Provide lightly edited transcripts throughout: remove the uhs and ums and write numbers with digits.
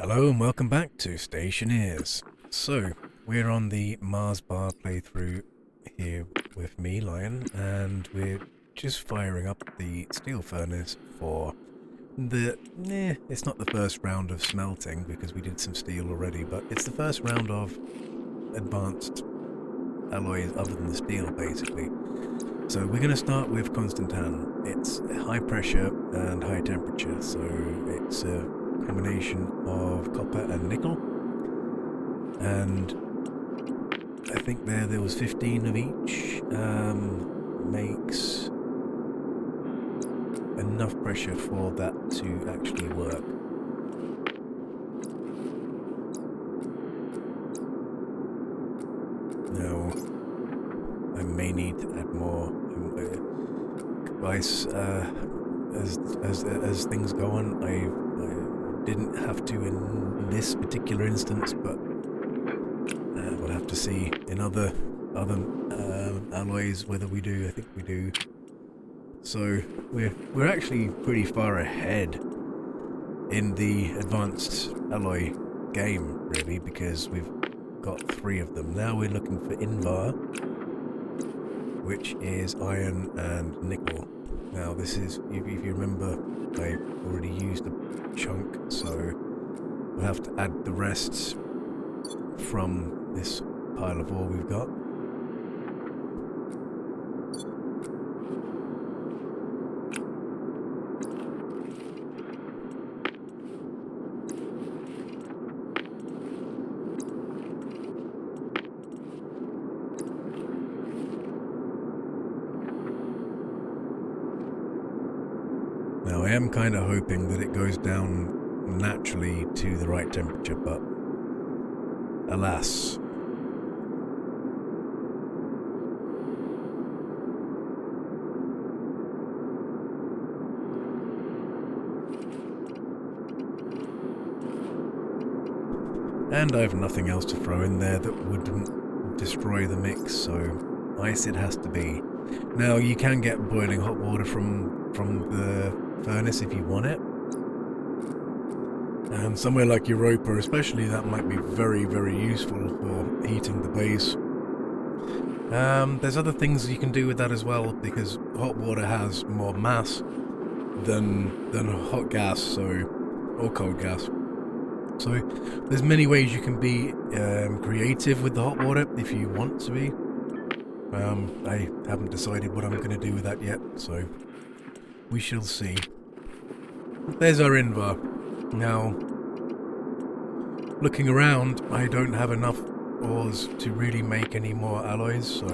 Hello and welcome back to Stationeers. So, we're on the Marsbar playthrough here with me, Lion, and we're just firing up the steel furnace for it's not the first round of smelting because we did some steel already, but it's the first round of advanced alloys other than the steel, basically. So we're going to start with Constantan. It's high pressure and high temperature, so it's a combination of copper and nickel, and I think there was 15 of each. Makes enough pressure for that to actually work. Now I may need to add more advice as things go on. I didn't have to in this particular instance, but we'll have to see in other alloys whether we do. I think we do. So we're actually pretty far ahead in the advanced alloy game, really, because we've got 3 of them. Now we're looking for Invar, which is iron and nickel. Now this is, if you remember, I already used a chunk, so we'll have to add the rest from this pile of ore we've got. Now I am kind of hoping that it goes down naturally to the right temperature, but alas. And I have nothing else to throw in there that wouldn't destroy the mix, so ice it has to be. Now you can get boiling hot water from the furnace if you want it. And somewhere like Europa especially, that might be very, very useful for heating the base. There's other things you can do with that as well, because hot water has more mass than hot gas, or cold gas. So there's many ways you can be creative with the hot water if you want to be. I haven't decided what I'm going to do with that yet, so we shall see. There's our Invar. Now, looking around, I don't have enough ores to really make any more alloys, so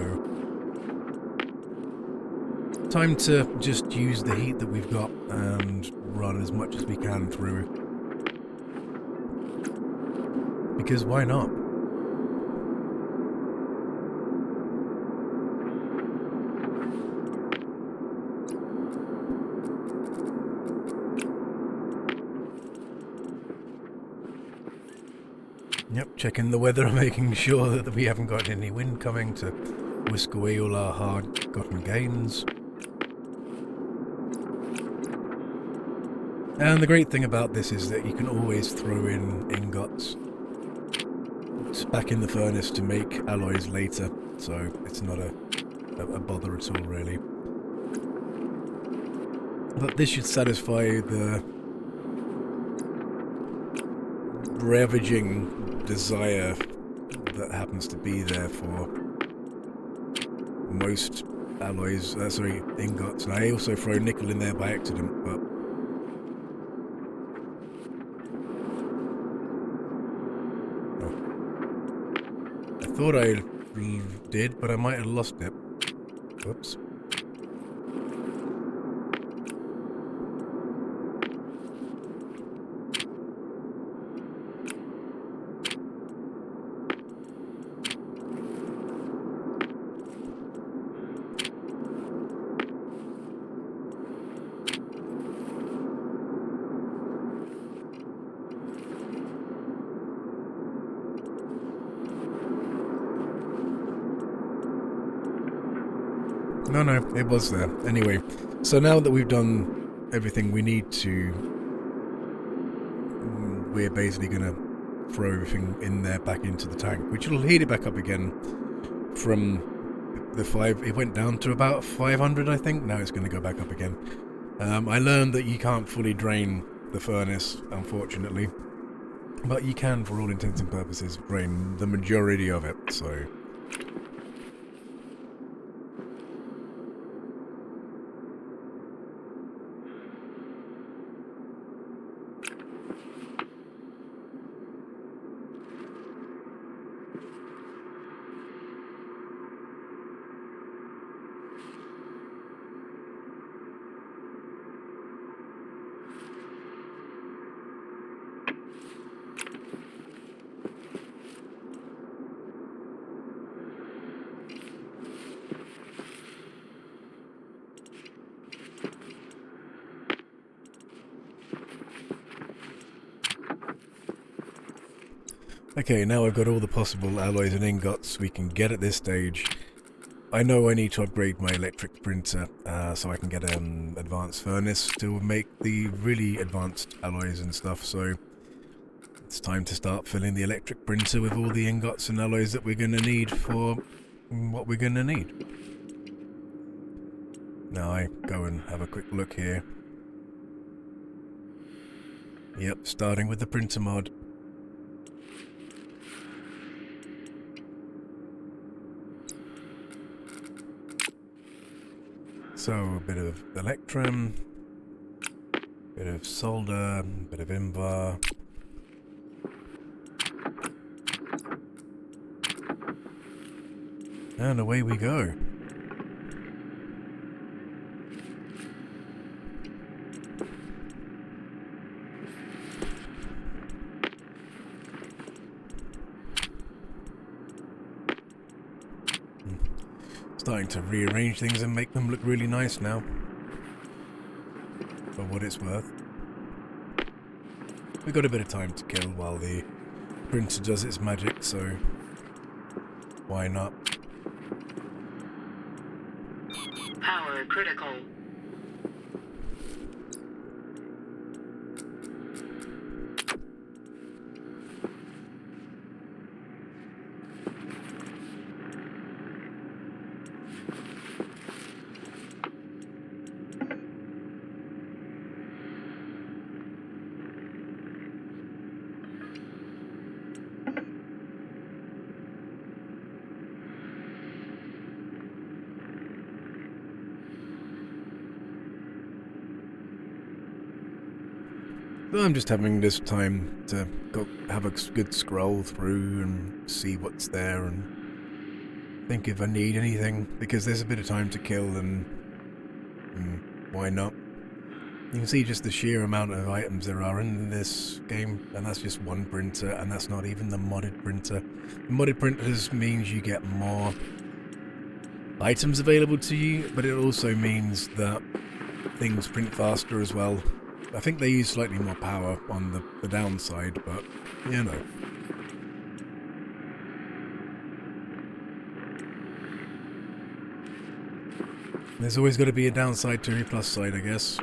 time to just use the heat that we've got and run as much as we can through. Because why not? Yep, checking the weather, making sure that we haven't got any wind coming to whisk away all our hard-gotten gains. And the great thing about this is that you can always throw in ingots back in the furnace to make alloys later, so it's not a bother at all, really. But this should satisfy the ravaging desire that happens to be there for most alloys, ingots. And I also throw nickel in there by accident, but I thought I did, but I might have lost it. Whoops. No, it was there. Anyway, so now that we've done everything we need to we're basically going to throw everything in there back into the tank, which will heat it back up again from the 5. It went down to about 500, I think. Now it's going to go back up again. I learned that you can't fully drain the furnace, unfortunately, but you can, for all intents and purposes, drain the majority of it, so... Okay, now I've got all the possible alloys and ingots we can get at this stage. I know I need to upgrade my electric printer so I can get an advanced furnace to make the really advanced alloys and stuff, so it's time to start filling the electric printer with all the ingots and alloys that we're going to need for what we're going to need. Now I go and have a quick look here. Yep, starting with the printer mod. So, a bit of electrum, bit of solder, bit of invar. And away we go. Starting to rearrange things and make them look really nice now, for what it's worth. We've got a bit of time to kill while the printer does its magic, so why not? Power critical. I'm just having this time to go have a good scroll through and see what's there and think if I need anything, because there's a bit of time to kill and why not? You can see just the sheer amount of items there are in this game, and that's just one printer, and that's not even the modded printer. The modded printers means you get more items available to you, but it also means that things print faster as well. I think they use slightly more power on the downside, but, you know. There's always got to be a downside to a plus side, I guess.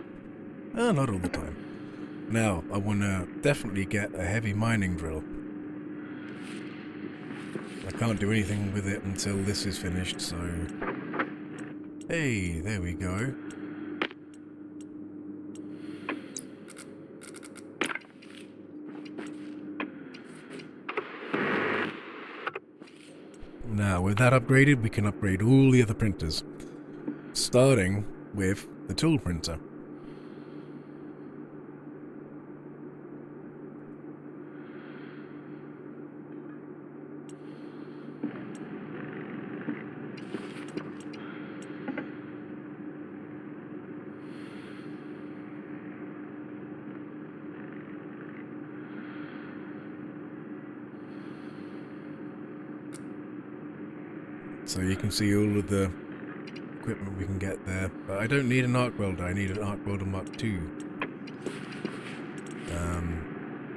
Not all the time. Now, I want to definitely get a heavy mining drill. I can't do anything with it until this is finished, so... Hey, there we go. Now, with that upgraded, we can upgrade all the other printers, starting with the tool printer. So you can see all of the equipment we can get there. But I don't need an arc welder, I need an arc welder Mark II.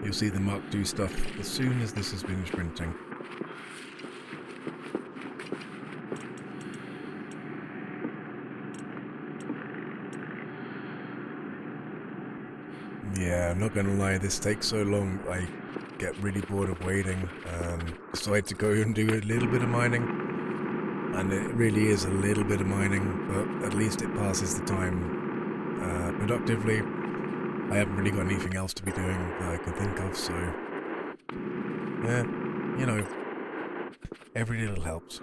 You'll see the Mark II stuff as soon as this is finished printing. Yeah, I'm not gonna lie, this takes so long, I get really bored of waiting and decide to go and do a little bit of mining. And it really is a little bit of mining, but at least it passes the time productively. I haven't really got anything else to be doing that I can think of, so yeah, you know, every little helps.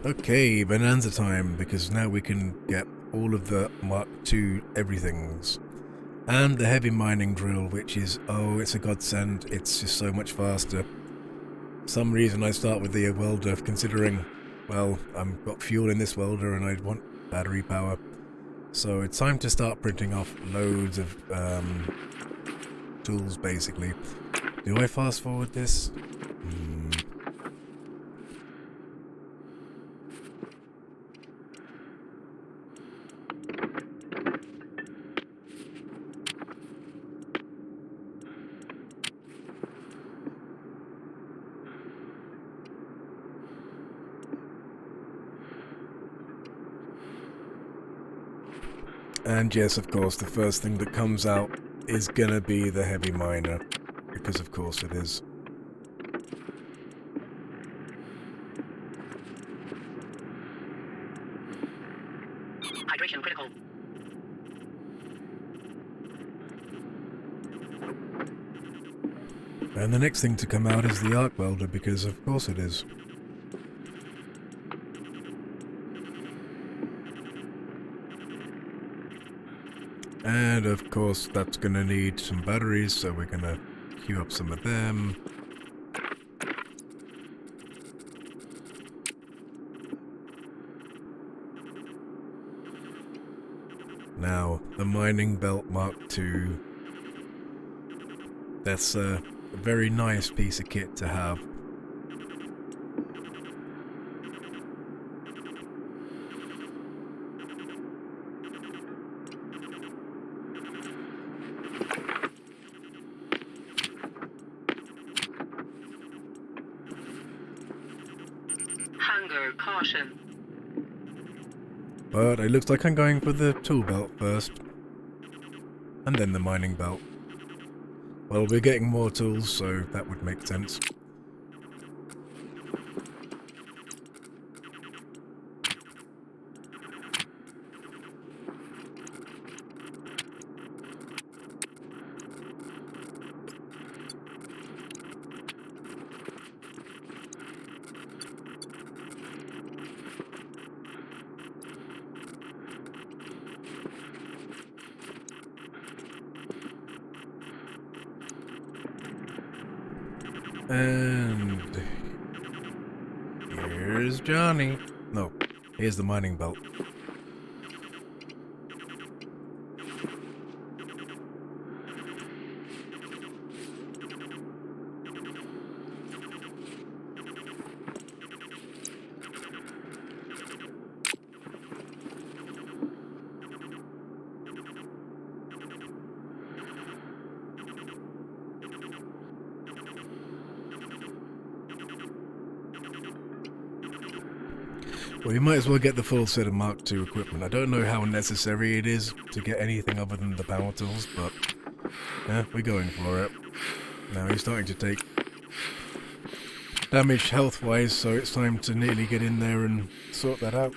Okay, bonanza time, because now we can get all of the Mark II everythings. And the heavy mining drill, which is, oh, it's a godsend. It's just so much faster. For some reason I start with the welder, considering, well, I've got fuel in this welder and I want battery power. So it's time to start printing off loads of tools, basically. Do I fast forward this? And yes, of course, the first thing that comes out is gonna be the heavy miner, because of course it is. Hydration critical. And the next thing to come out is the arc welder, because of course it is. And of course that's gonna need some batteries, so we're gonna queue up some of them. Now, the mining belt Mark II. That's a very nice piece of kit to have. Hunger caution. But it looks like I'm going for the tool belt first. And then the mining belt. Well, we're getting more tools, so that would make sense. And here's Johnny. No, here's the mining belt. Well, you might as well get the full set of Mark II equipment. I don't know how necessary it is to get anything other than the power tools, but yeah, we're going for it. Now he's starting to take damage health-wise, so it's time to nearly get in there and sort that out.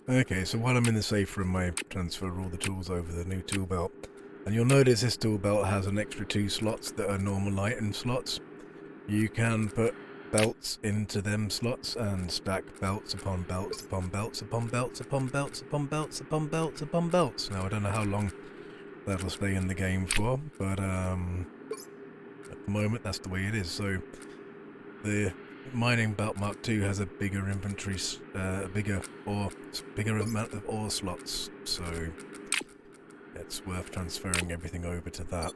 Okay, so while I'm in the safe room, I transfer all the tools over the new tool belt. And you'll notice this tool belt has an extra 2 slots that are normal item slots. You can put belts into them slots and stack belts upon belts upon belts upon belts upon belts upon belts upon belts upon belts. Now, I don't know how long that'll stay in the game for, but at the moment that's the way it is. So the mining belt Mark II has a bigger inventory, bigger amount of ore slots, so it's worth transferring everything over to that.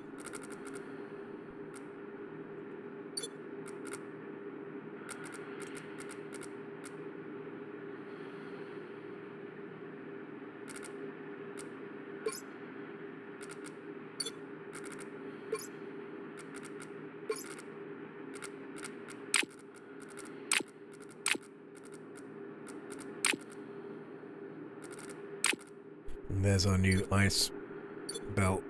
And there's our new ice belt.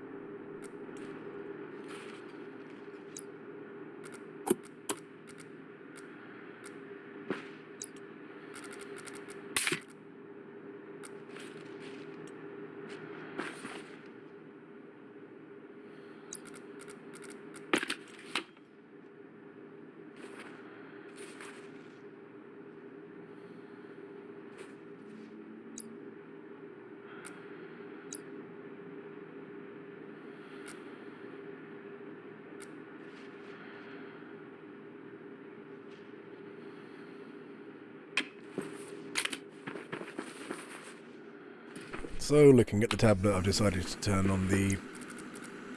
So, looking at the tablet, I've decided to turn on the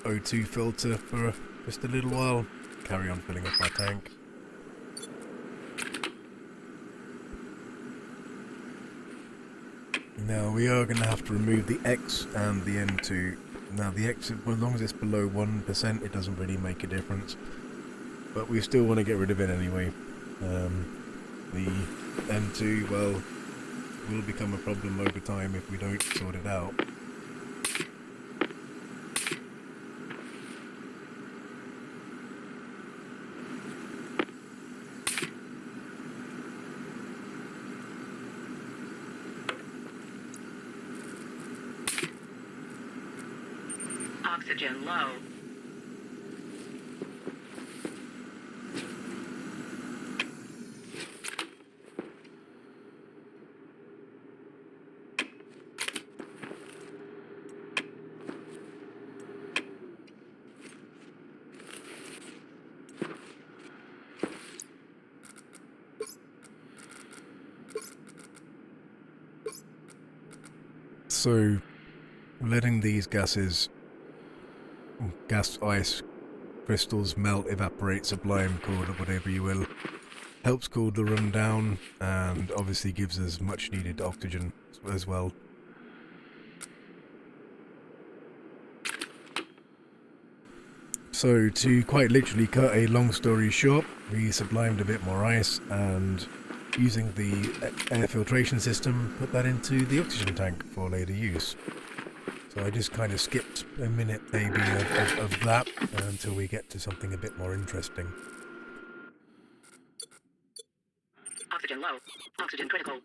O2 filter for just a little while, carry on filling up my tank. Now, we are going to have to remove the X and the N2. Now, the X, as long as it's below 1%, it doesn't really make a difference, but we still want to get rid of it anyway. The N2, well, will become a problem over time if we don't sort it out. Oxygen low. So, letting these gas ice crystals melt, evaporate, sublime, call it whatever you will, helps cool the room down and obviously gives us much needed oxygen as well. So to quite literally cut a long story short, we sublimed a bit more ice and using the air filtration system put that into the oxygen tank for later use. So I just kind of skipped a minute maybe of that until we get to something a bit more interesting. Oxygen low. Oxygen critical.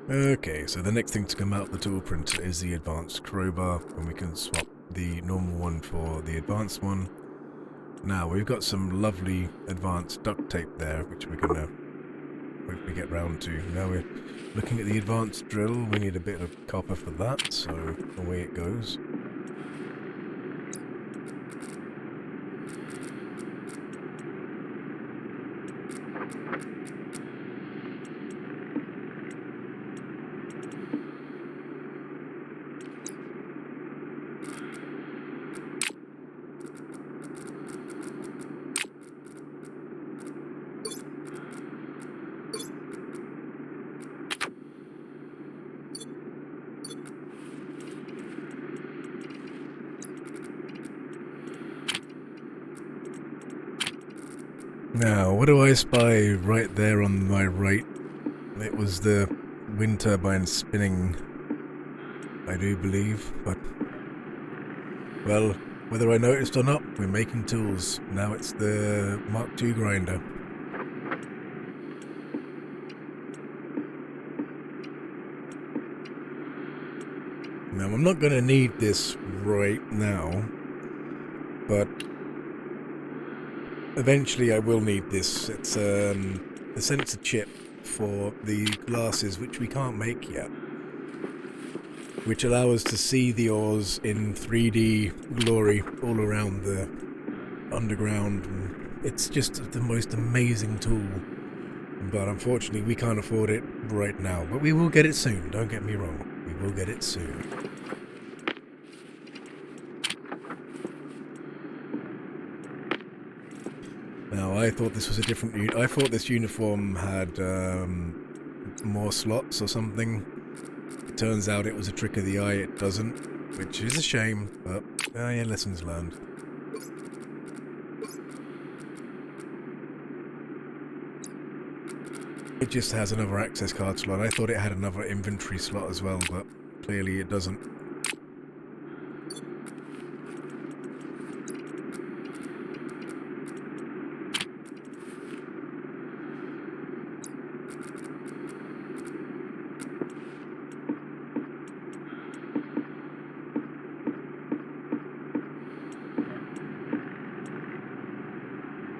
Okay, so the next thing to come out of the tool printer is the advanced crowbar, and we can swap the normal one for the advanced one. Now, we've got some lovely advanced duct tape there, which we're going to hopefully get round to. Now we're looking at the advanced drill. We need a bit of copper for that, so away it goes. Now, what do I spy right there on my right? It was the wind turbine spinning, I do believe, but, well, whether I noticed or not, we're making tools. Now it's the Mark II grinder. Now, I'm not going to need this right now, but eventually I will need this. It's a sensor chip for the glasses, which we can't make yet, which allow us to see the ores in 3D glory all around the underground. It's just the most amazing tool, but unfortunately we can't afford it right now. But we will get it soon, don't get me wrong. We will get it soon. Now, I thought this was a different... I thought this uniform had more slots or something. It turns out it was a trick of the eye. It doesn't, which is a shame, but yeah, lessons learned. It just has another access card slot. I thought it had another inventory slot as well, but clearly it doesn't.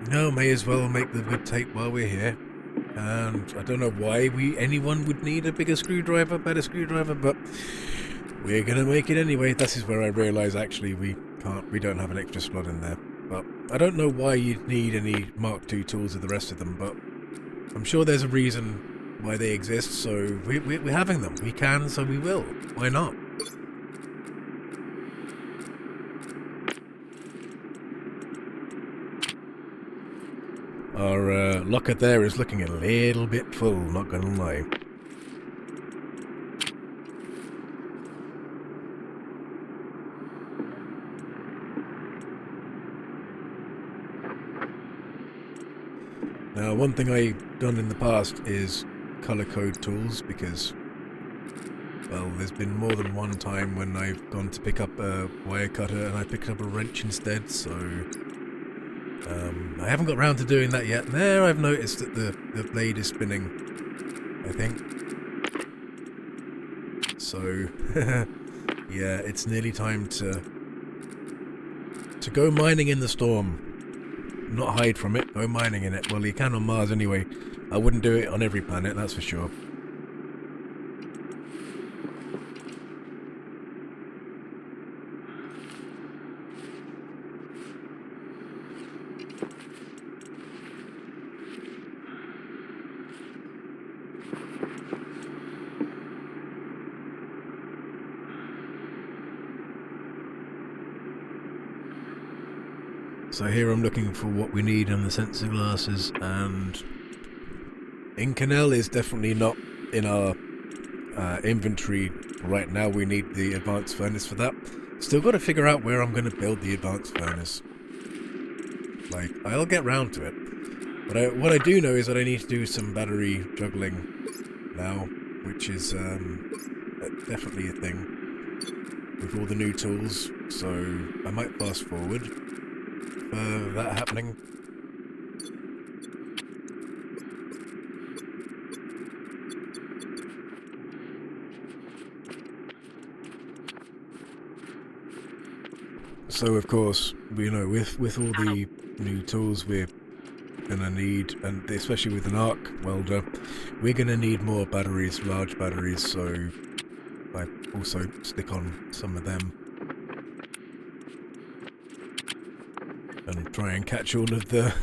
No, may as well make the good tape while we're here. And I don't know why anyone would need a bigger screwdriver, better screwdriver, but we're gonna make it anyway. This is where I realise actually we don't have an extra slot in there. But I don't know why you'd need any Mark II tools of the rest of them, but I'm sure there's a reason why they exist, so we're having them. We can, so we will. Why not? Our locker there is looking a little bit full, not gonna lie. Now, one thing I've done in the past is color code tools because, well, there's been more than one time when I've gone to pick up a wire cutter and I picked up a wrench instead, so I haven't got around to doing that yet. There, I've noticed that the blade is spinning, I think. So, yeah, it's nearly time to go mining in the storm. Not hide from it, go mining in it. Well, you can on Mars anyway. I wouldn't do it on every planet, that's for sure. So here I'm looking for what we need on the sensor glasses, and Inconel is definitely not in our inventory right now. We need the advanced furnace for that. Still got to figure out where I'm going to build the advanced furnace. Like, I'll get round to it. But what I do know is that I need to do some battery juggling now, which is definitely a thing with all the new tools. So I might fast forward that happening. So of course, you know, with all the new tools we're gonna need, and especially with an arc welder, we're gonna need more batteries, large batteries, so I also stick on some of them. And try and catch all of the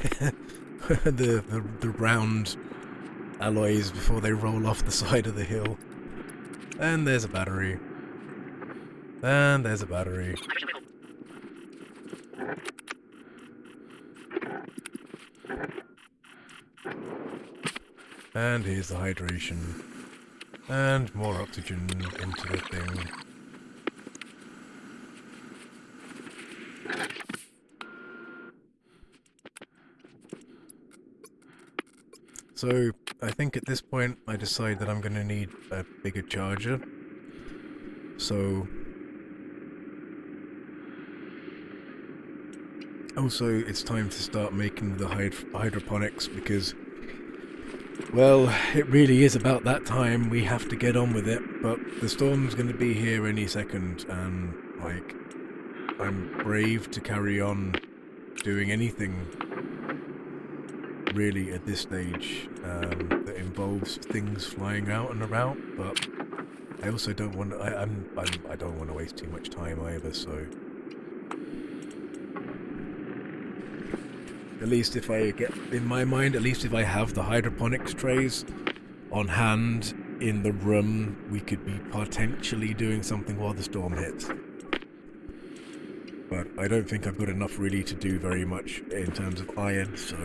the round alloys before they roll off the side of the hill. And there's a battery. And there's a battery. And here's the hydration. And more oxygen into the thing. So, I think at this point I decide that I'm going to need a bigger charger. So, also it's time to start making the hydroponics, because Well, it really is about that time. We have to get on with it, but the storm's going to be here any second, and, like, I'm brave to carry on doing anything really at this stage that involves things flying out and about, but I also don't want to, I don't want to waste too much time either, so at least if I get, in my mind, at least if I have the hydroponics trays on hand in the room, we could be potentially doing something while the storm hits. But I don't think I've got enough really to do very much in terms of iron, so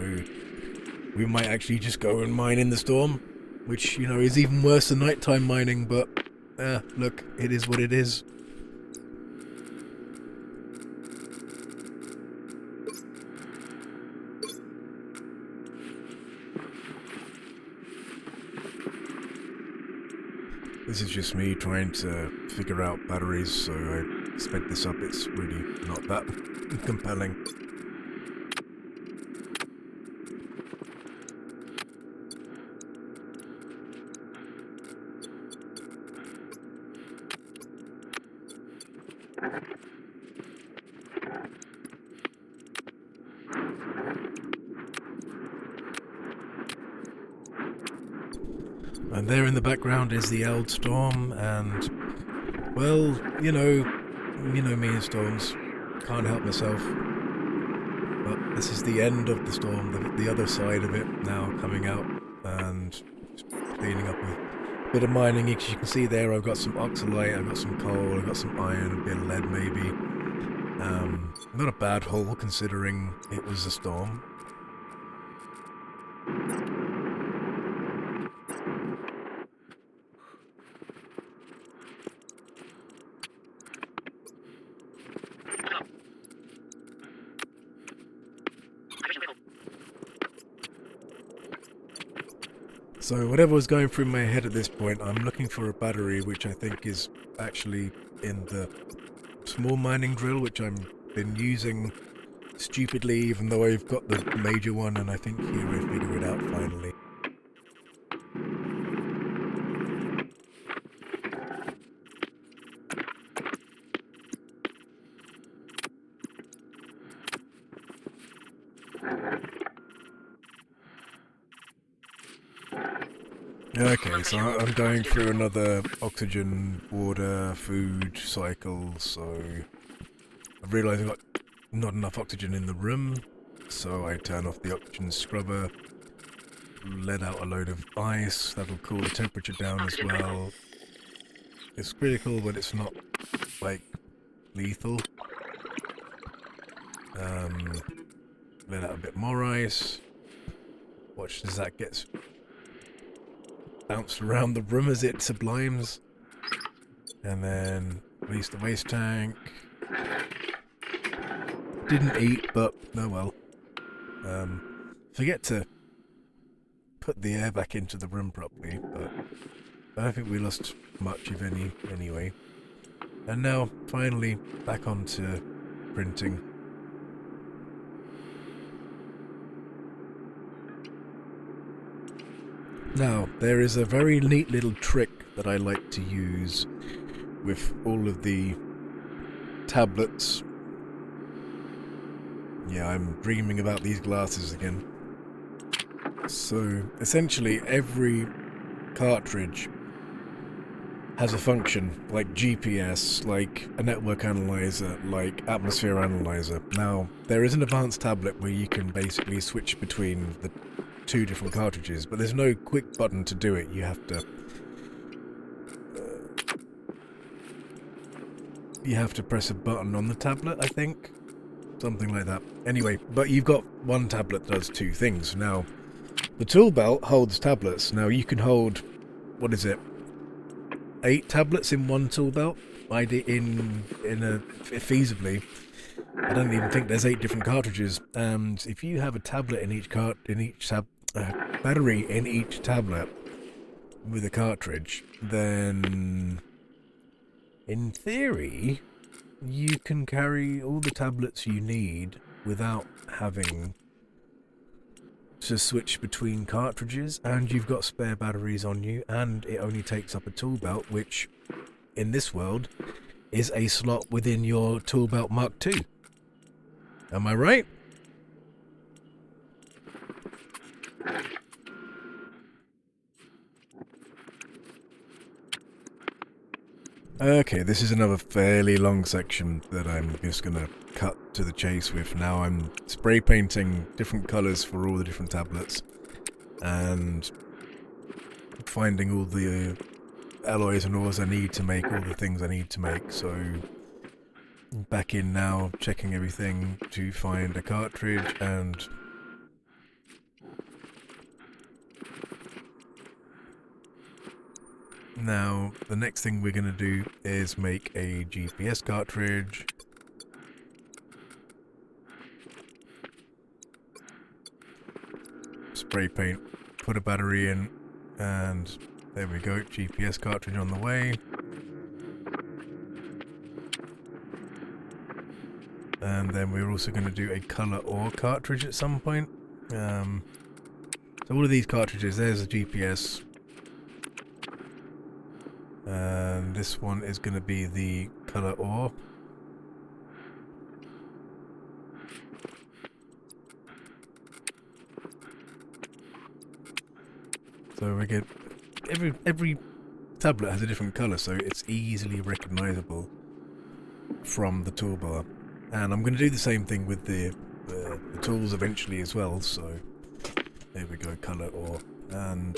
we might actually just go and mine in the storm, which, you know, is even worse than nighttime mining, but look, it is what it is. This is just me trying to figure out batteries, so I sped this up. It's really not that compelling. And there in the background is the Eld storm, and, well, you know me and storms, can't help myself. But this is the end of the storm, the other side of it now coming out, and cleaning up with a bit of mining. As you can see there, I've got some oxalite, I've got some coal, I've got some iron, a bit of lead maybe. Not a bad haul considering it was a storm. So whatever was going through my head at this point, I'm looking for a battery, which I think is actually in the small mining drill, which I've been using stupidly, even though I've got the major one, and I think here I figure it out finally. Okay, so I'm going through another oxygen, water, food cycle, so I've realised I've got not enough oxygen in the room, so I turn off the oxygen scrubber, let out a load of ice, that'll cool the temperature down as well. It's critical, but it's not, like, lethal. Let out a bit more ice. Watch as that gets bounced around the room as it sublimes. And then release the waste tank. Didn't eat, but oh well. Forget to put the air back into the room properly, but I don't think we lost much, if any, anyway. And now, finally, back onto printing. Now, there is a very neat little trick that I like to use with all of the tablets. Yeah, I'm dreaming about these glasses again. So, essentially, every cartridge has a function, like GPS, like a network analyzer, like atmosphere analyzer. Now, there is an advanced tablet where you can basically switch between the two different cartridges, but there's no quick button to do it. You have to press a button on the tablet, I think. Something like that. Anyway, but you've got one tablet that does two things. Now, the tool belt holds tablets. Now, you can hold, what is it, 8 tablets in one tool belt? Feasibly. I don't even think there's 8 different cartridges. And if you have a tablet in each battery in each tablet with a cartridge, then in theory you can carry all the tablets you need without having to switch between cartridges, and you've got spare batteries on you, and it only takes up a tool belt, which in this world is a slot within your tool belt Mark II. Am I right? Okay, this is another fairly long section that I'm just going to cut to the chase with. Now I'm spray painting different colours for all the different tablets and finding all the alloys and ores I need to make all the things I need to make. So back in now, checking everything to find a cartridge, and now the next thing we're going to do is make a GPS cartridge. Spray paint, put a battery in, and there we go, GPS cartridge on the way. And then we're also going to do a colour ore cartridge at some point. So all of these cartridges, there's a GPS. And this one is going to be the colour ore. So we get every tablet has a different colour, so it's easily recognisable from the toolbar. And I'm going to do the same thing with the tools eventually as well. So there we go, colour ore, and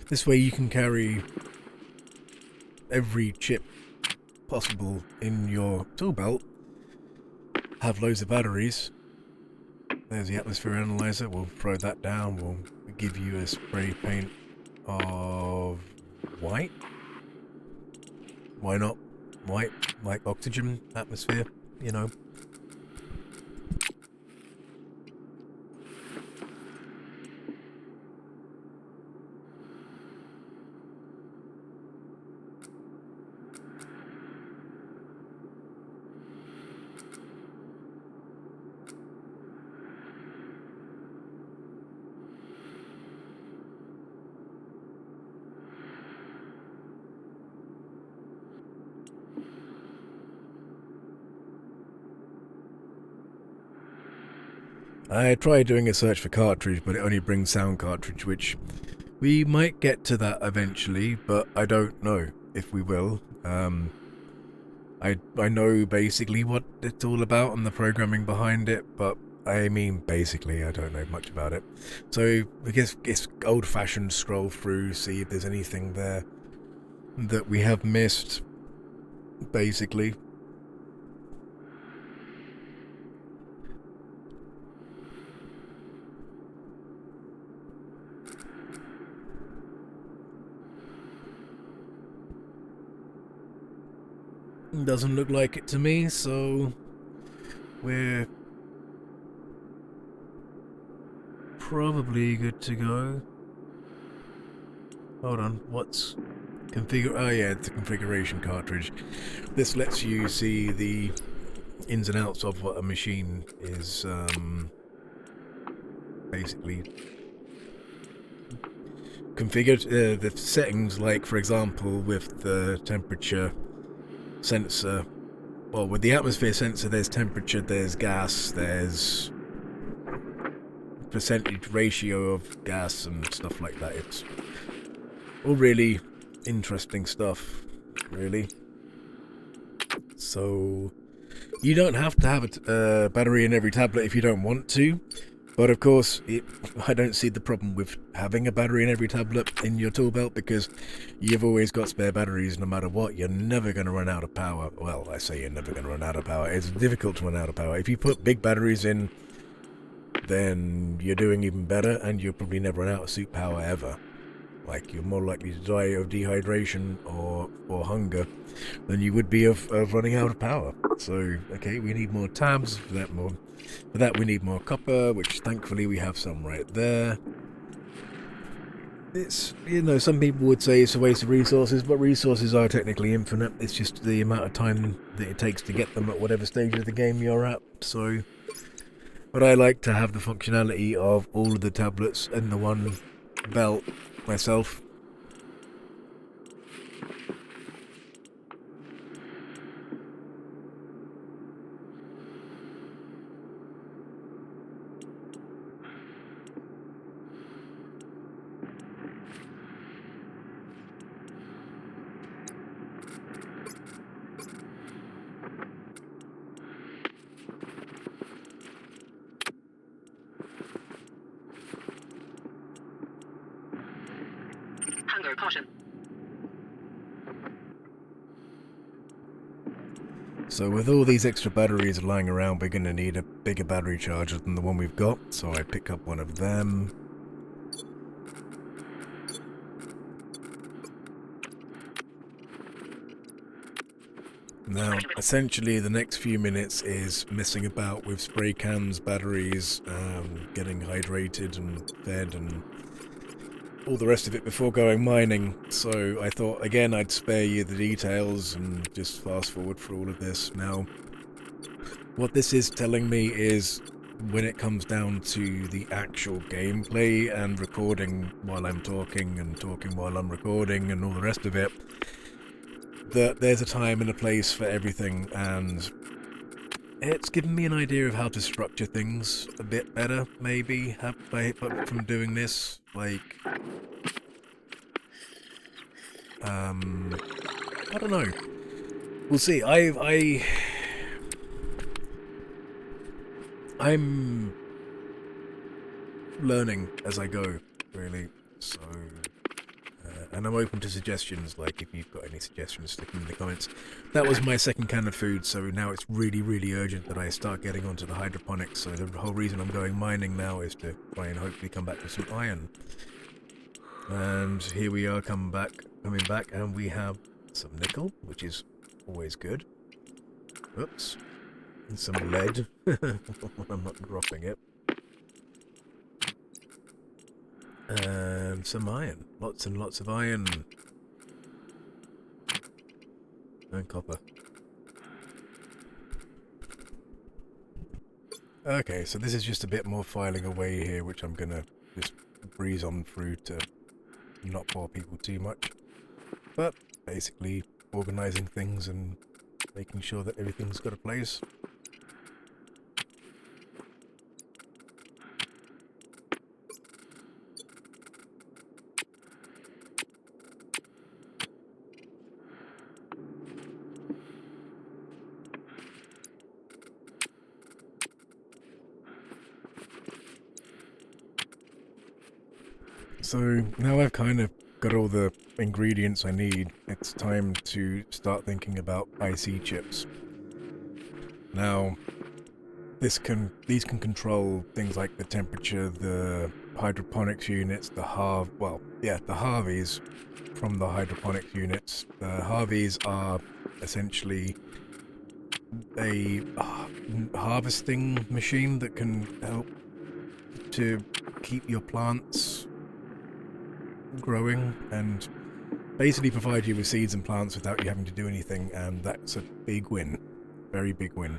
this way you can carry every chip possible in your tool belt, have loads of batteries. There's the atmosphere analyzer, we'll throw that down, we'll give you a spray paint of white. Why not white, like oxygen, atmosphere, you know. I tried doing a search for cartridge, but it only brings sound cartridge, which we might get to that eventually, but I don't know if we will. I know basically what it's all about and the programming behind it, but I mean basically I don't know much about it. So I guess it's old-fashioned scroll through, see if there's anything there that we have missed, basically. Doesn't look like it to me, so we're probably good to go. Hold on, what's configure? Oh yeah, it's a configuration cartridge. This lets you see the ins and outs of what a machine is basically configured. The settings, like for example with the temperature sensor, well, with the atmosphere sensor there's temperature, there's gas, there's percentage ratio of gas and stuff like that. It's all really interesting stuff, really. So you don't have to have a battery in every tablet if you don't want to, but of course I don't see the problem with having a battery in every tablet in your tool belt, because you've always got spare batteries no matter what. You're never going to run out of power. Well, I say you're never going to run out of power. It's difficult to run out of power. If you put big batteries in, then you're doing even better, and you'll probably never run out of suit power ever. Like, you're more likely to die of dehydration or hunger than you would be of running out of power. So, okay, we need more tabs. For that we need more copper, which thankfully we have some right there. It's, you know, some people would say it's a waste of resources, but resources are technically infinite. It's just the amount of time that it takes to get them at whatever stage of the game you're at. So But I like to have the functionality of all of the tablets in the one belt myself. Hunger caution. So with all these extra batteries lying around, we're going to need a bigger battery charger than the one we've got. So I pick up one of them. Now, essentially, the next few minutes is messing about with spray cans, batteries, getting hydrated and fed and all the rest of it before going mining. So I thought, again, I'd spare you the details and just fast forward for all of this. Now, what this is telling me is when it comes down to the actual gameplay and recording while I'm talking and talking while I'm recording and all the rest of it, that there's a time and a place for everything, and it's given me an idea of how to structure things a bit better, maybe, from doing this. Like, I don't know. We'll see. I'm learning as I go, really. So, and I'm open to suggestions. Like, if you've got any suggestions, stick them in the comments. That was my second can of food, so now it's really, really urgent that I start getting onto the hydroponics. So the whole reason I'm going mining now is to try and hopefully come back with some iron. And here we are coming back, and we have some nickel, which is always good. Oops. And some lead. I'm not dropping it. And some iron. Lots and lots of iron. And copper. Okay, so this is just a bit more filing away here, which I'm gonna just breeze on through to not bore people too much. But basically organizing things and making sure that everything's got a place. So now I've kind of got all the ingredients I need, it's time to start thinking about IC chips. Now, these can control things like the temperature, the hydroponics units, the Harveys from the hydroponics units. The Harveys are essentially a harvesting machine that can help to keep your plants growing and basically provide you with seeds and plants without you having to do anything, and that's a big win. Very big win.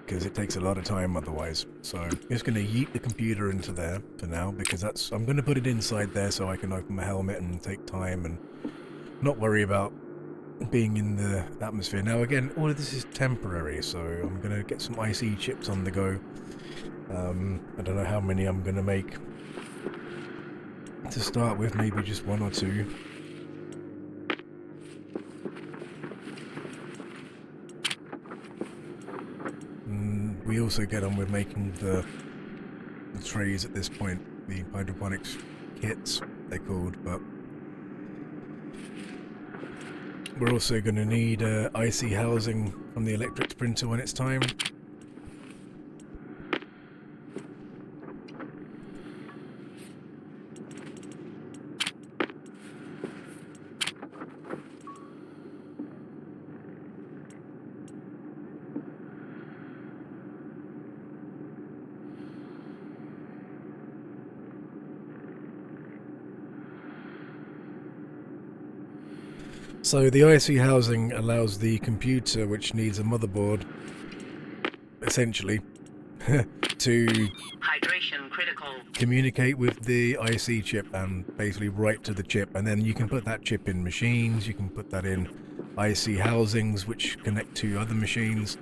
Because it takes a lot of time otherwise. So I'm just going to yeet the computer into there for now, because I'm going to put it inside there so I can open my helmet and take time and not worry about being in the atmosphere. Now again, all of this is temporary, so I'm going to get some IC chips on the go. I don't know how many I'm going to make to start with, maybe just one or two. We also get on with making the trays at this point, the hydroponics kits, they're called, but we're also going to need IC housing from the electrics printer when it's time. So the IC housing allows the computer, which needs a motherboard, essentially, to Hydration critical. communicate with the IC chip and basically write to the chip, and then you can put that chip in machines, you can put that in IC housings which connect to other machines,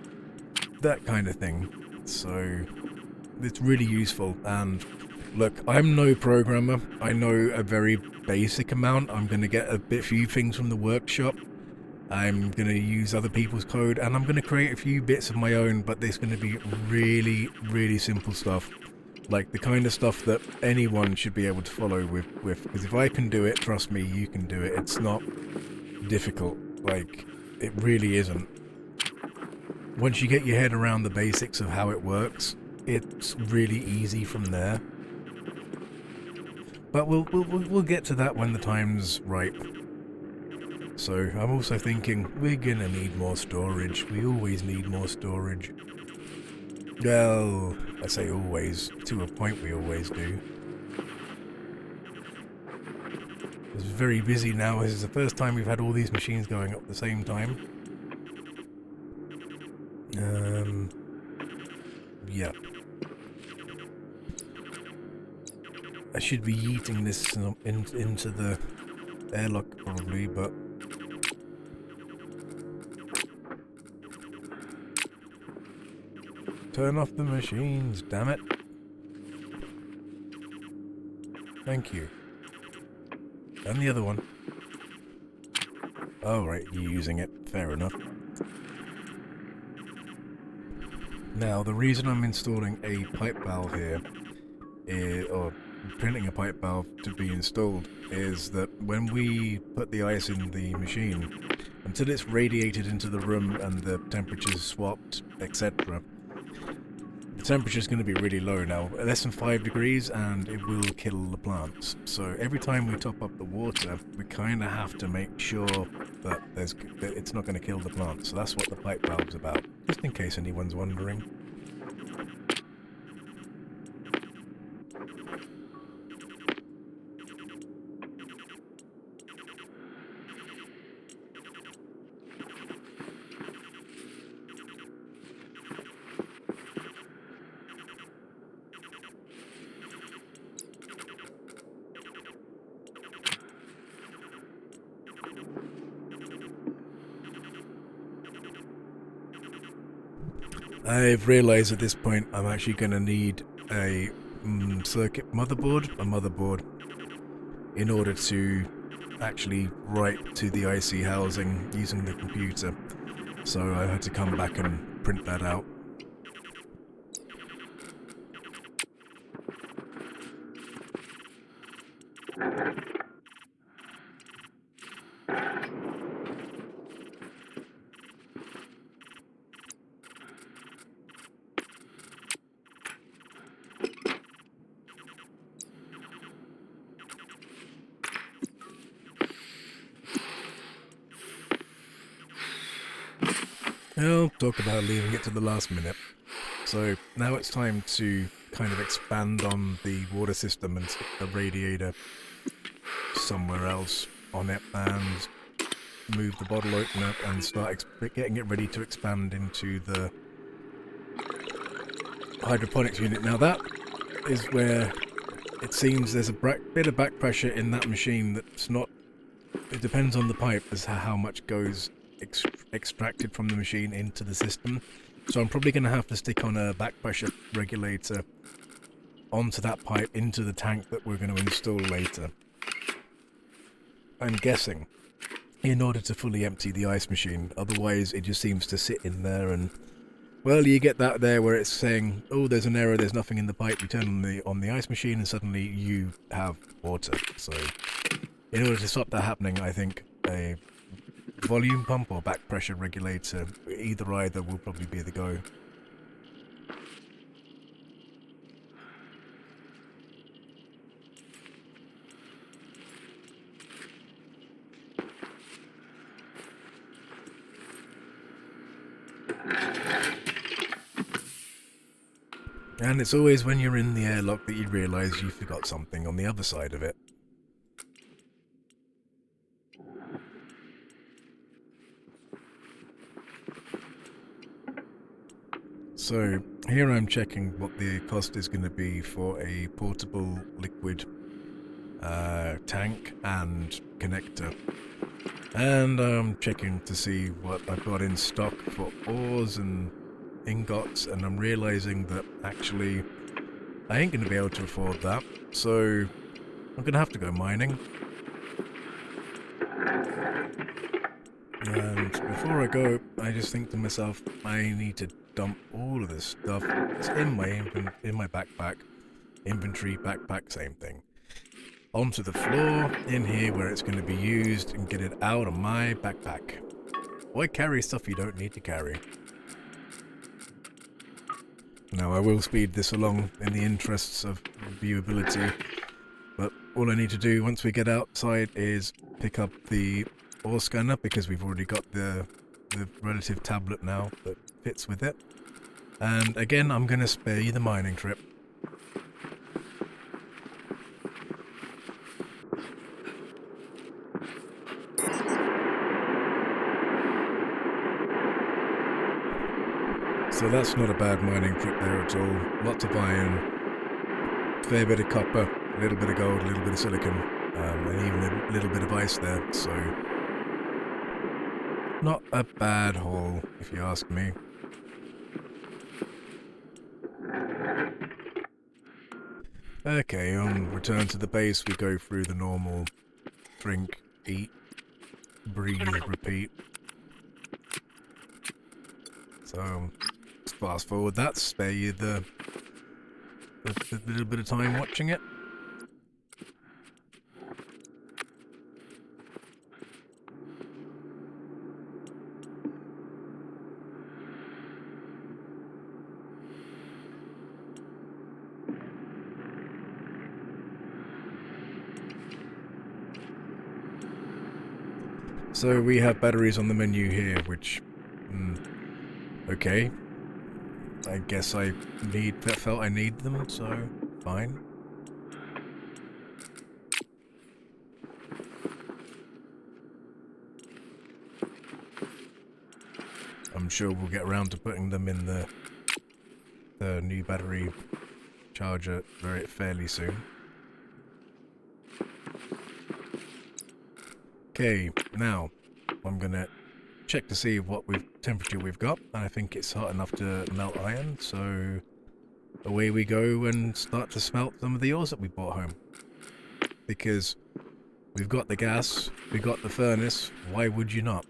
that kind of thing. So it's really useful. And look, I'm no programmer, I know a very basic amount. I'm going to get a few things from the workshop, I'm going to use other people's code, and I'm going to create a few bits of my own, but there's going to be really, really simple stuff. Like the kind of stuff that anyone should be able to follow with, because if I can do it, trust me, you can do it. It's not difficult. Like, it really isn't. Once you get your head around the basics of how it works, it's really easy from there. But we'll get to that when the time's right. So I'm also thinking we're gonna need more storage. We always need more storage. Well, I say always. To a point we always do. It's very busy now. This is the first time we've had all these machines going up at the same time. Yeah. I should be yeeting this into the airlock probably, but... Turn off the machines, damn it. Thank you. And the other one. Oh, right, you're using it. Fair enough. Now, the reason I'm installing a pipe valve here, or printing a pipe valve to be installed, is that when we put the ice in the machine, until it's radiated into the room and the temperature's swapped, etc., the temperature is going to be really low now, less than 5 degrees, and it will kill the plants. So every time we top up the water, we kind of have to make sure that it's not going to kill the plants. So that's what the pipe valve's about, just in case anyone's wondering. I've realised at this point I'm actually going to need a circuit motherboard, in order to actually write to the IC housing using the computer. So I had to come back and print that out. I'll talk about leaving it to the last minute. So now it's time to kind of expand on the water system and stick the radiator somewhere else on it and move the bottle opener and start getting it ready to expand into the hydroponics unit. Now that is where it seems there's a bit of back pressure in that machine that's not... It depends on the pipe as to how much goes extracted from the machine into the system. So I'm probably going to have to stick on a back pressure regulator onto that pipe into the tank that we're going to install later. I'm guessing in order to fully empty the ice machine, otherwise it just seems to sit in there and, well, you get that there where it's saying, oh, there's an error, there's nothing in the pipe. You turn on the ice machine and suddenly you have water. So in order to stop that happening, I think a volume pump or back pressure regulator, either will probably be the go. And it's always when you're in the airlock that you realise you forgot something on the other side of it. So, here I'm checking what the cost is going to be for a portable liquid tank and connector. And I'm checking to see what I've got in stock for ores and ingots, and I'm realizing that actually I ain't going to be able to afford that, so I'm going to have to go mining. And before I go, I just think to myself, I need to dump all of this stuff. It's in my backpack. Inventory, backpack, same thing. Onto the floor, in here where it's going to be used, and get it out of my backpack. Why carry stuff you don't need to carry? Now, I will speed this along in the interests of viewability, but all I need to do once we get outside is pick up the ore scanner, because we've already got the relative tablet now that fits with it. And again, I'm going to spare you the mining trip. So that's not a bad mining trip there at all. Lots of iron, fair bit of copper, a little bit of gold, a little bit of silicon, and even a little bit of ice there. So not a bad haul, if you ask me. Okay, on return to the base, we go through the normal drink, eat, breathe, repeat. So fast forward that, spare you the little bit of time watching it. So we have batteries on the menu here, which, okay. I guess I felt I need them, so fine. I'm sure we'll get around to putting them in the new battery charger fairly soon. Okay, now I'm gonna check to see what temperature we've got, and I think it's hot enough to melt iron, so away we go and start to smelt some of the ores that we brought home. Because we've got the gas, we've got the furnace, why would you not?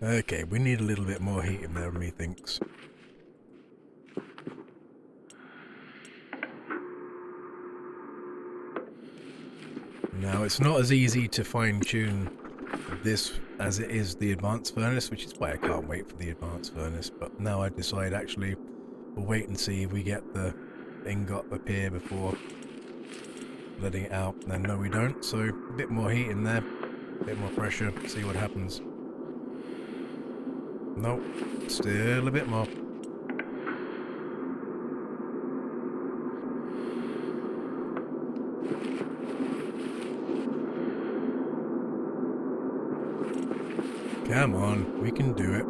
Okay, we need a little bit more heat in there, methinks. Now, it's not as easy to fine-tune this as it is the advanced furnace, which is why I can't wait for the advanced furnace, but now I decide actually we'll wait and see if we get the ingot up here before letting it out. And no, we don't, so a bit more heat in there, a bit more pressure, see what happens. Nope, still a bit more. Come on, we can do it.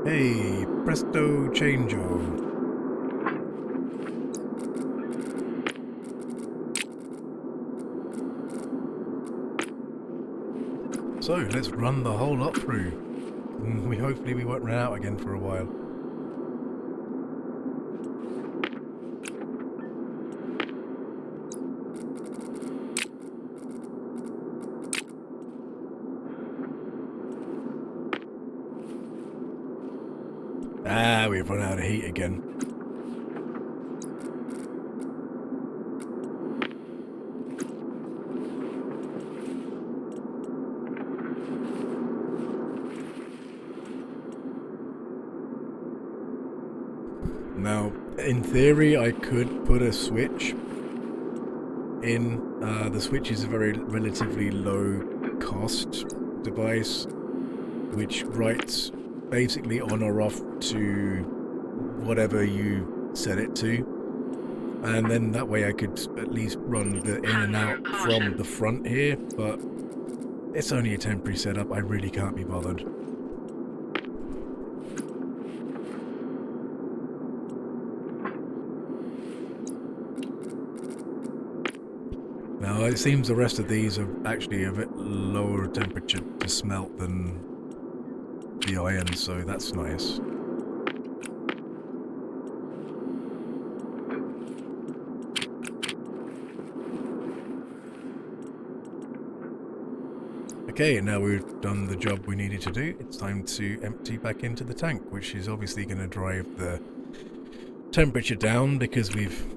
Hey, presto changeo. So, let's run the whole lot through. Hopefully we won't run out again for a while. Ah, we've run out of heat again. in theory, I could put a switch in. The switch is a very relatively low cost device, which writes basically on or off to whatever you set it to. And then that way I could at least run the in and out from the front here, but it's only a temporary setup. I really can't be bothered. Now, it seems the rest of these are actually a bit lower temperature to smelt than the iron, so that's nice. Okay, now we've done the job we needed to do, it's time to empty back into the tank, which is obviously going to drive the temperature down because we've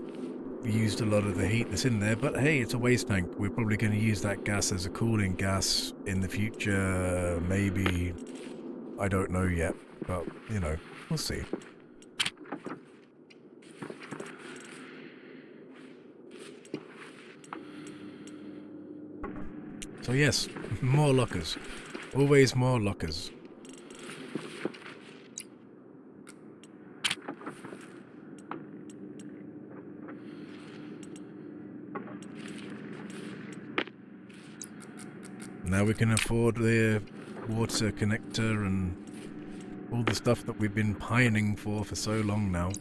used a lot of the heat that's in there. But hey, it's a waste tank. We're probably going to use that gas as a cooling gas in the future, maybe. I don't know yet, but, you know, we'll see. So yes, more lockers. Always more lockers. Now we can afford the water connector and all the stuff that we've been pining for so long now.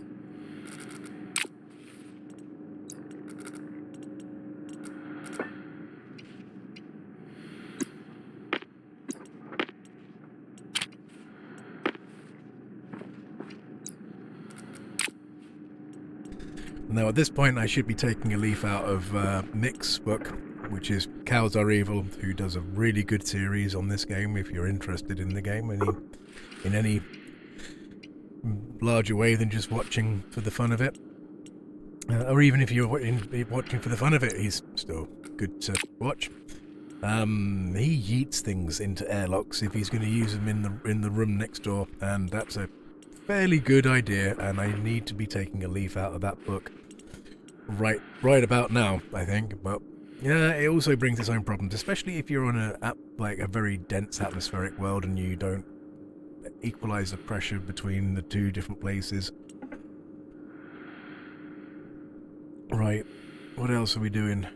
Now at this point I should be taking a leaf out of Nick's book, which is Cows Are Evil, who does a really good series on this game if you're interested in the game in any larger way than just watching for the fun of it. Or even if you're watching for the fun of it, he's still good to watch. He yeets things into airlocks if he's going to use them in the room next door, and that's a fairly good idea, and I need to be taking a leaf out of that book right about now, I think. But yeah, it also brings its own problems, especially if you're on a very dense atmospheric world and you don't equalize the pressure between the two different places. Right, what else are we doing?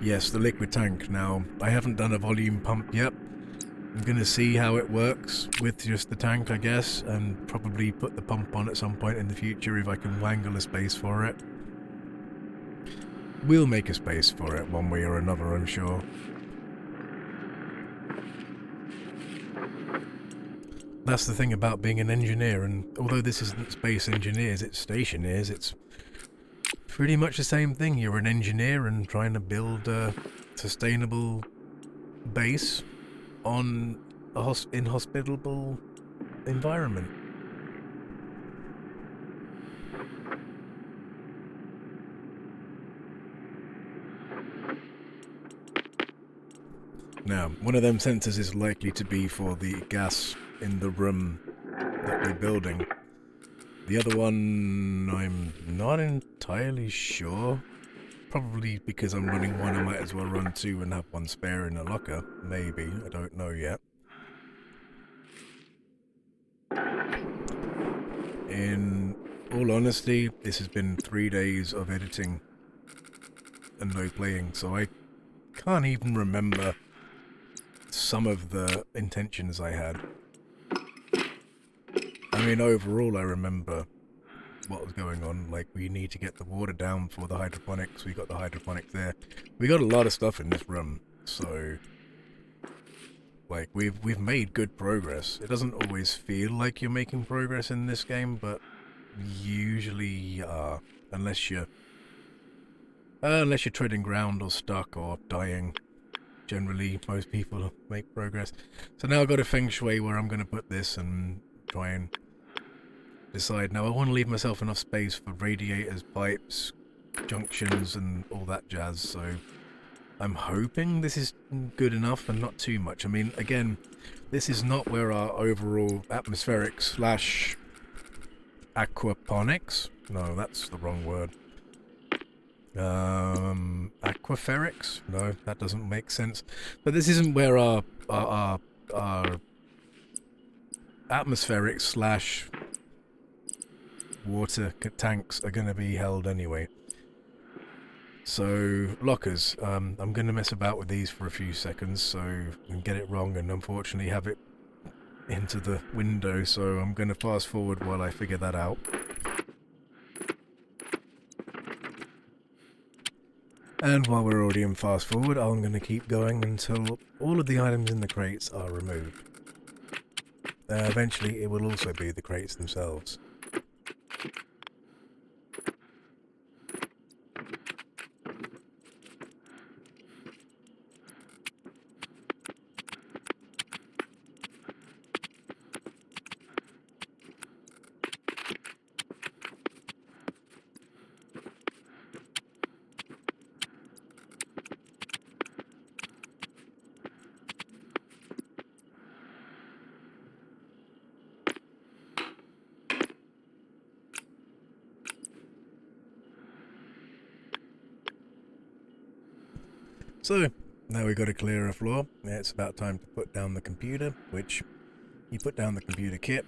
Yes, the liquid tank. Now, I haven't done a volume pump yet. I'm going to see how it works with just the tank, I guess, and probably put the pump on at some point in the future if I can wangle a space for it. We'll make a space for it one way or another, I'm sure. That's the thing about being an engineer, and although this isn't Space Engineers, it's Stationeers, it's pretty much the same thing. You're an engineer and trying to build a sustainable base on an inhospitable environment. Now, one of them sensors is likely to be for the gas in the room that we're building. The other one, I'm not entirely sure. Probably because I'm running one, I might as well run two and have one spare in a locker. Maybe, I don't know yet. In all honesty, this has been 3 days of editing and no playing, so I can't even remember some of the intentions I had. I mean, overall I remember what was going on. Like, we need to get the water down for the hydroponics. We got the hydroponics there. We got a lot of stuff in this room, so like we've made good progress. It doesn't always feel like you're making progress in this game, but usually you are, unless you're treading ground or stuck or dying. Generally, most people make progress. So now I've got a feng shui where I'm going to put this and try and decide. Now I want to leave myself enough space for radiators, pipes, junctions and all that jazz, so I'm hoping this is good enough and not too much. I mean, again, this is not where our overall atmospheric slash aquaponics. No, that's the wrong word. Aquaferrics? No, that doesn't make sense. But this isn't where our atmospheric slash water tanks are going to be held anyway. So, lockers. I'm going to mess about with these for a few seconds so I can get it wrong and unfortunately have it into the window. So I'm going to fast forward while I figure that out. And while we're already in fast forward, I'm going to keep going until all of the items in the crates are removed. Eventually, it will also be the crates themselves. So, now we've got a clearer floor. It's about time to put down the computer, which you put down the computer kit.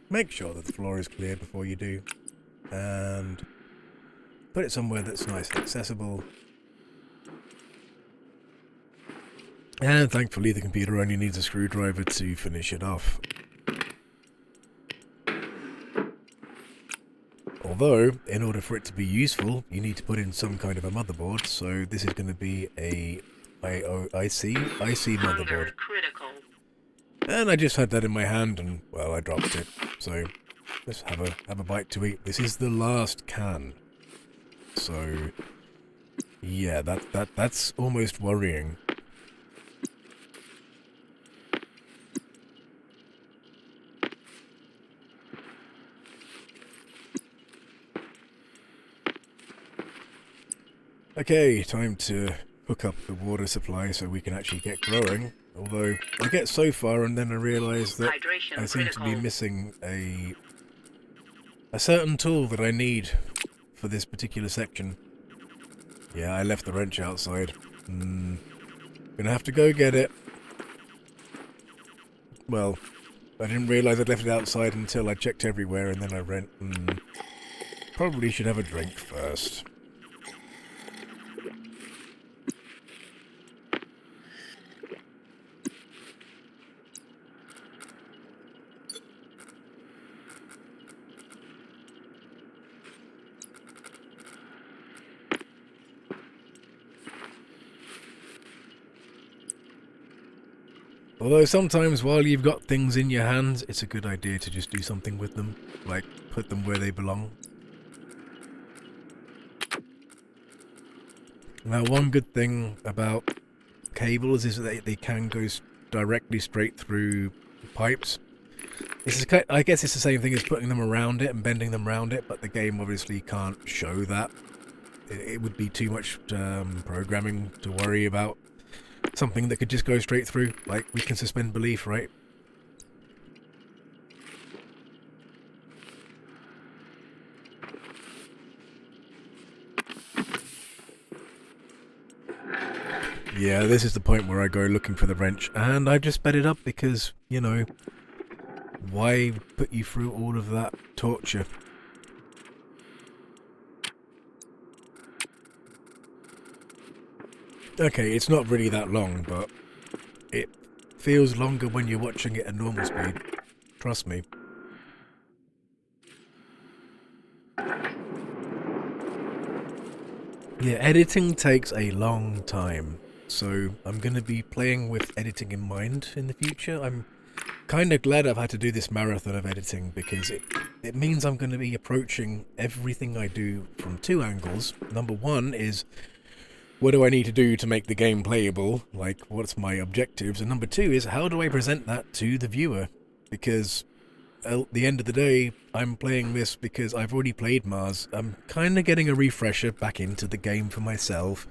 Make sure that the floor is clear before you do. And put it somewhere that's nice and accessible. And thankfully the computer only needs a screwdriver to finish it off. Although, in order for it to be useful, you need to put in some kind of a motherboard, so this is going to be a IC motherboard. Critical. And I just had that in my hand and, well, I dropped it. So, let's have a bite to eat. This is the last can. So, yeah, that's almost worrying. Okay, time to hook up the water supply so we can actually get growing. Although, I get so far and then I realise that I seem to be missing a certain tool that I need for this particular section. Yeah, I left the wrench outside. Gonna have to go get it. Well, I didn't realise I'd left it outside until I checked everywhere and then I probably should have a drink first. Although sometimes while you've got things in your hands, it's a good idea to just do something with them. Like, put them where they belong. Now, one good thing about cables is that they can go directly straight through pipes. This is, I guess it's the same thing as putting them around it and bending them around it, but the game obviously can't show that. It would be too much programming to worry about. Something that could just go straight through, like we can suspend belief, right? Yeah, this is the point where I go looking for the wrench, and I've just sped it up because, you know, why put you through all of that torture? Okay, it's not really that long, but it feels longer when you're watching it at normal speed. Trust me. Yeah, editing takes a long time, so I'm going to be playing with editing in mind in the future. I'm kind of glad I've had to do this marathon of editing because it means I'm going to be approaching everything I do from two angles. Number one is, what do I need to do to make the game playable? Like, what's my objectives? And number two is, how do I present that to the viewer? Because at the end of the day, I'm playing this because I've already played Mars. I'm kind of getting a refresher back into the game for myself.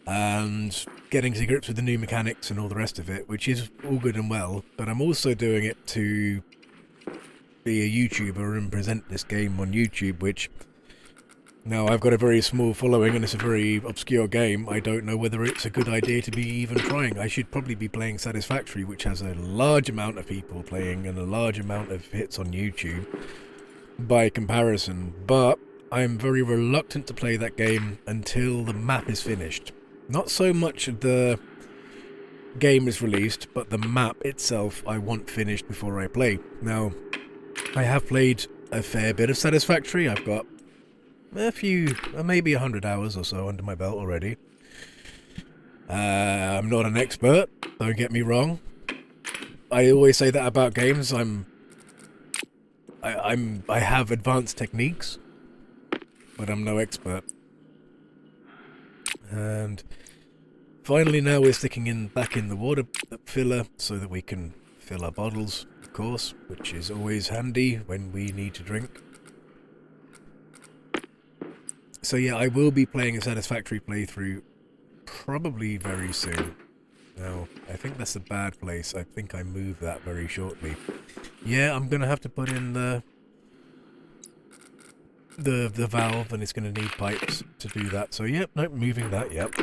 and getting to grips with the new mechanics and all the rest of it, which is all good and well, but I'm also doing it to be a YouTuber and present this game on YouTube, which now I've got a very small following and it's a very obscure game. I don't know whether it's a good idea to be even trying. I should probably be playing Satisfactory, which has a large amount of people playing and a large amount of hits on YouTube by comparison, but I'm very reluctant to play that game until the map is finished. Not so much the game is released, but the map itself I want finished before I play. Now, I have played a fair bit of Satisfactory. I've got a few, maybe 100 hours or so under my belt already. I'm not an expert, don't get me wrong. I always say that about games. I have advanced techniques, but I'm no expert. And finally now we're sticking back in the water filler so that we can fill our bottles, of course, which is always handy when we need to drink. So yeah, I will be playing a Satisfactory playthrough probably very soon. Now, I think that's a bad place. I think I move that very shortly. Yeah, I'm going to have to put in the valve, and it's going to need pipes to do that. So yep, nope, moving that, yep.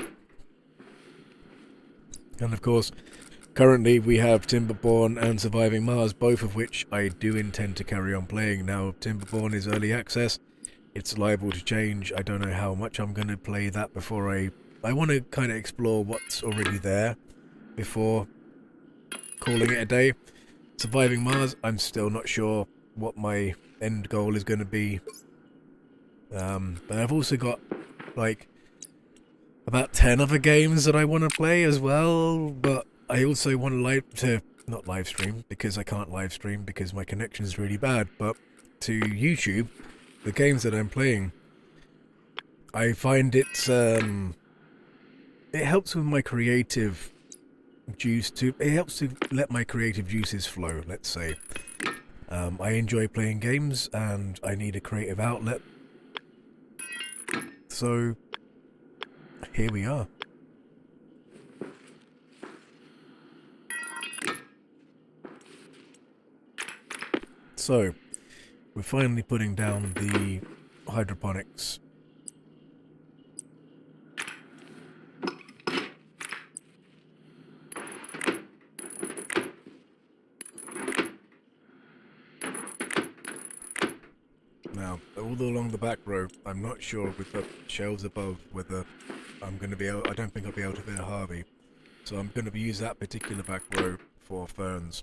And of course, currently we have Timberborn and Surviving Mars, both of which I do intend to carry on playing. Now, Timberborn is early access. It's liable to change. I don't know how much I'm going to play that before I want to kind of explore what's already there before calling it a day. Surviving Mars, I'm still not sure what my end goal is going to be. But I've also got like about 10 other games that I want to play as well, but I also want not live stream, because I can't live stream because my connection is really bad, but to YouTube, the games that I'm playing, I find it helps with my creative juice it helps to let my creative juices flow, let's say. I enjoy playing games and I need a creative outlet. So here we are. So we're finally putting down the hydroponics. Now, all along the back row, I'm not sure with the shelves above whether I'm going to be able, I don't think I'll be able to fit a Harvey. So I'm going to use that particular back row for ferns.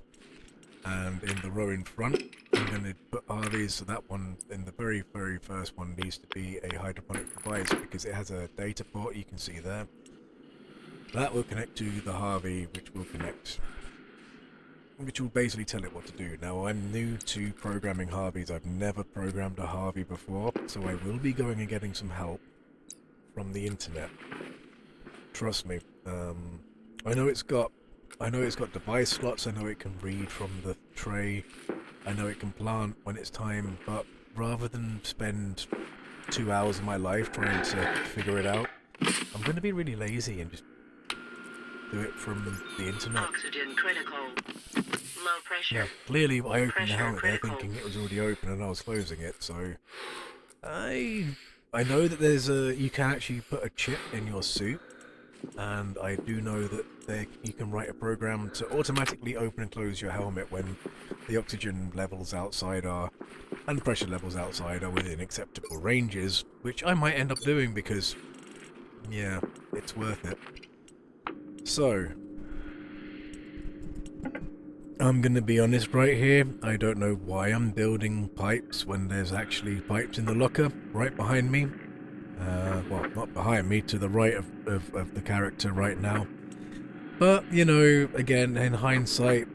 And in the row in front, I'm going to put Harveys, so that one, in the very, very first one, needs to be a hydroponic device because it has a data port, you can see there. That will connect to the Harvey, which will basically tell it what to do. Now, I'm new to programming Harveys. I've never programmed a Harvey before, so I will be going and getting some help from the internet. Trust me. I know it's got device slots. I know it can read from the tray. I know it can plant when it's time, but rather than spend 2 hours of my life trying to figure it out, I'm going to be really lazy and just do it from the internet. Oxygen critical. Low pressure. Yeah, clearly I opened the Pressure helmet there critical. thinking it was already open and I was closing it, so I know that there's you can actually put a chip in your suit, and I do know that you can write a program to automatically open and close your helmet when the oxygen levels outside and pressure levels outside are within acceptable ranges, which I might end up doing because, yeah, it's worth it. So, I'm going to be honest right here, I don't know why I'm building pipes when there's actually pipes in the locker right behind me. Well, not behind me, to the right of the character right now. But, you know, again, in hindsight,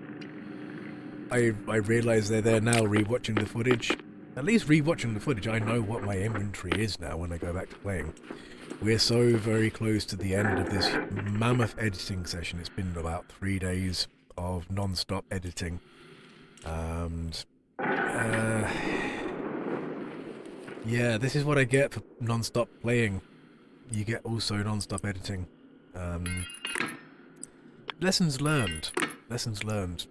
I realise they're there now, rewatching the footage. At least rewatching the footage, I know what my inventory is now when I go back to playing. We're so very close to the end of this mammoth editing session. It's been about 3 days of non-stop editing. And, yeah, this is what I get for non-stop playing. You get also non-stop editing. Lessons learned. Lessons learned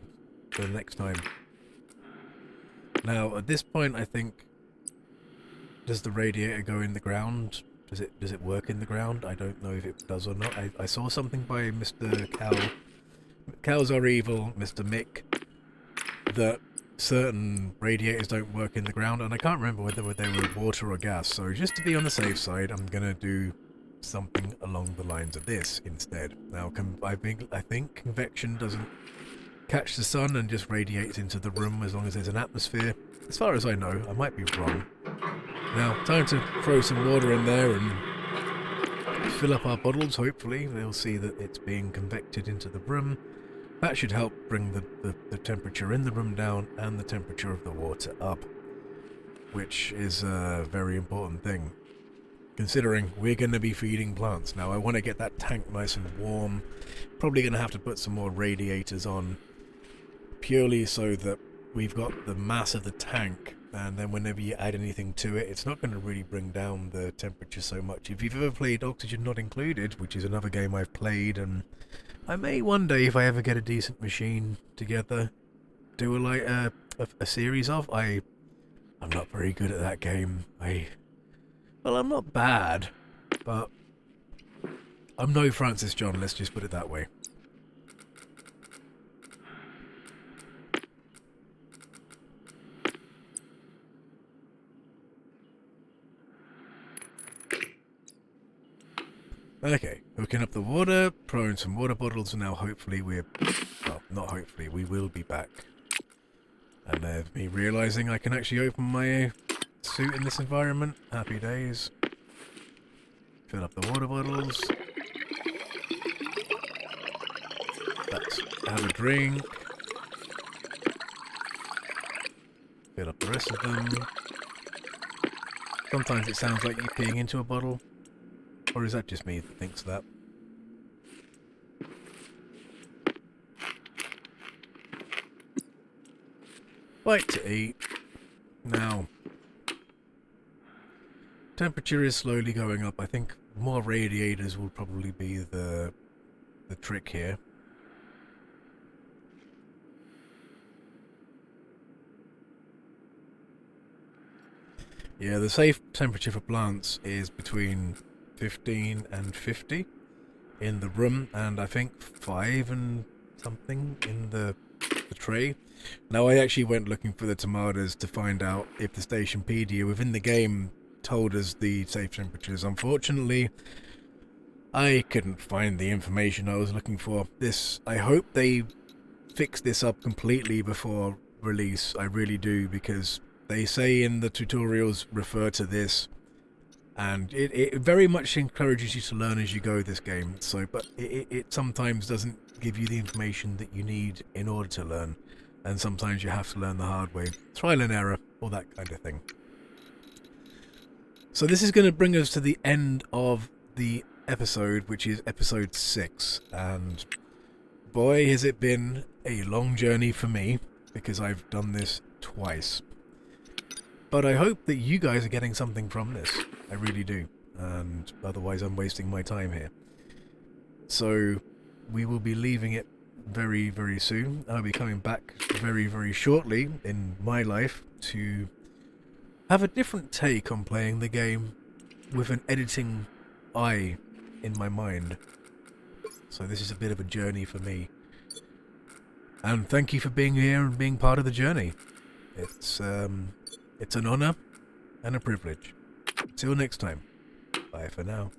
for the next time. Now, at this point, I think, does the radiator go in the ground? Does it work in the ground? I don't know if it does or not. I saw something by Mr. Cows Are Evil, Mr. Mick, that certain radiators don't work in the ground, and I can't remember whether they were water or gas. So just to be on the safe side, I'm gonna do something along the lines of this instead. Now, I think convection doesn't catch the sun and just radiates into the room as long as there's an atmosphere. As far as I know, I might be wrong. Now, time to throw some water in there and fill up our bottles, hopefully. We'll see that it's being convected into the room. That should help bring the temperature in the room down and the temperature of the water up, which is a very important thing, considering we're going to be feeding plants. Now, I want to get that tank nice and warm. Probably going to have to put some more radiators on, purely so that we've got the mass of the tank, and then whenever you add anything to it, it's not going to really bring down the temperature so much. If you've ever played Oxygen Not Included, which is another game I've played, and I may one day, if I ever get a decent machine together, do a series of. I'm not very good at that game. Well, I'm not bad, but I'm no Francis John, let's just put it that way. Okay, hooking up the water, throwing some water bottles, and now hopefully well, not hopefully, we will be back. And there's me realising I can actually open my suit in this environment. Happy days. Fill up the water bottles. Let's have a drink. Fill up the rest of them. Sometimes it sounds like you're peeing into a bottle. Or is that just me that thinks that? Bite to eat. Now, temperature is slowly going up. I think more radiators will probably be the trick here. Yeah, the safe temperature for plants is between 15 and 50 in the room, and I think 5 and something in the tray. Now, I actually went looking for the tomatoes to find out if the Stationpedia within the game told us the safe temperatures. Unfortunately, I couldn't find the information I was looking for. I hope they fix this up completely before release. I really do, because they say in the tutorials refer to this, and it very much encourages you to learn as you go, this game. So, but it sometimes doesn't give you the information that you need in order to learn, and sometimes you have to learn the hard way. Trial and error, all that kind of thing. So this is going to bring us to the end of the episode, which is episode 6, and boy has it been a long journey for me, because I've done this twice. But I hope that you guys are getting something from this. I really do. And otherwise I'm wasting my time here. So we will be leaving it very, very soon. I'll be coming back very, very shortly in my life to have a different take on playing the game with an editing eye in my mind. So this is a bit of a journey for me. And thank you for being here and being part of the journey. It's an honor and a privilege. Until next time, bye for now.